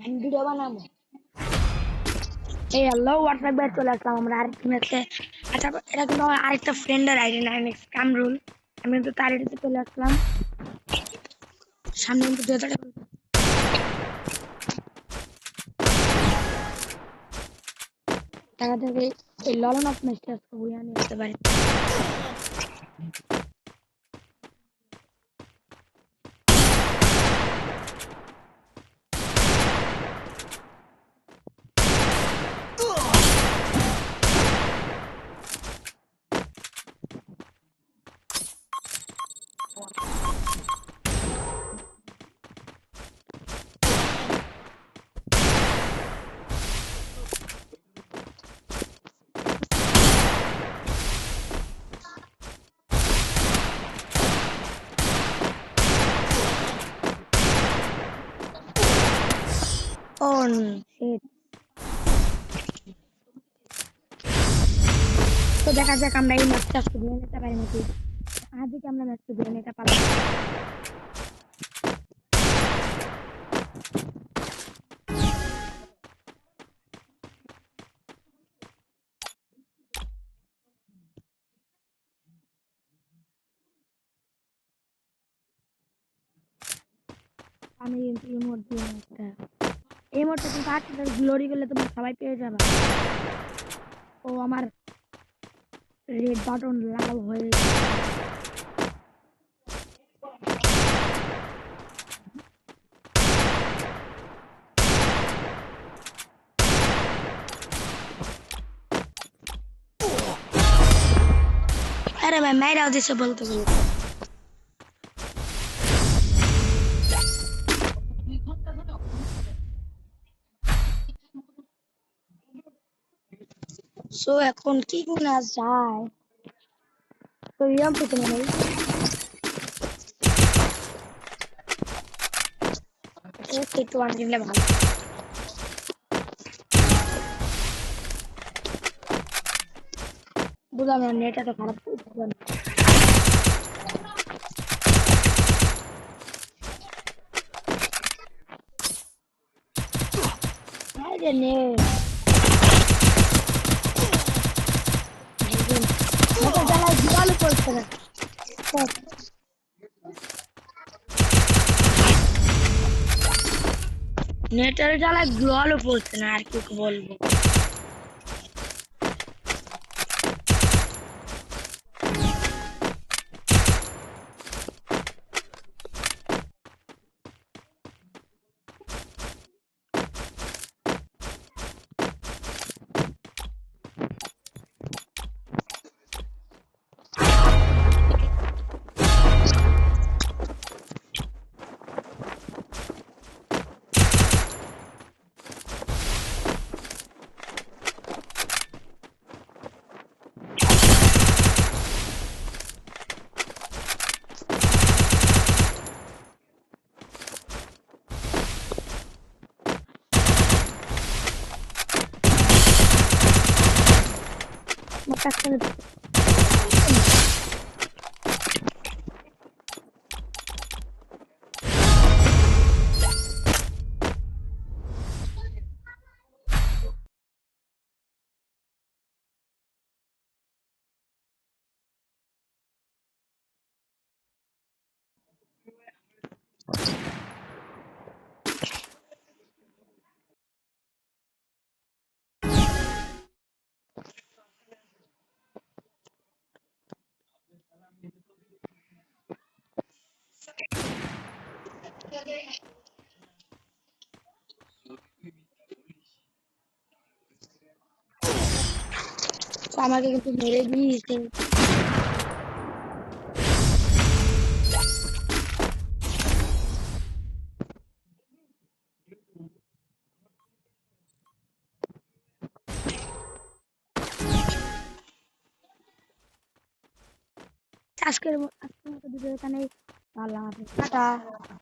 আমি ভিডিও বানাবো। এই হ্যালো হোয়াটসঅ্যাপ ব্যাচ চলে আসলাম আমরা আরেকটা ম্যাচে। আচ্ছা এটা কিন্তু আমার আরেকটা ফ্রেন্ডের আইডি 9x কামরুল। আমি কিন্তু তার আইডিতে চলে আসলাম। সামনে কিন্তু টাকা থেকে এই ললন অফ ম্যাচটা আজকে বইয়া নিয়ে আসতে পারি। On sheet. তো দেখা যাক আমরা এই ম্যাচটা শুরু নিতে পারি নাকি। আজকে আমরা ম্যাচটা শুরু নিতে পারবো। আমি কিন্তু ইমোট দিয়ে একটা এই মুহূর্তে কিন্তু 8 গ্লোরি করলে তোমরা সবাই পেয়ে যাবে। ও আমার রেড বাটন লাল হয়ে গেছে। अरे मैं मेरा उद्देश्य बोलते बोलते সো এখন কি গুণা যায় তো ইয়াম পেতে নেই একটু আর দিলে ভালো বুঝলাম না নেট এত খারাপ আরে নে মতো জ্বালায় জল করছে না নেটের জ্বালায় জলও পড়ছে না আর কি বলবো আমাকে কিন্তু মেরে দিয়েছে আজকের মতো ভিডিও এখানে ভালো হবে টাটা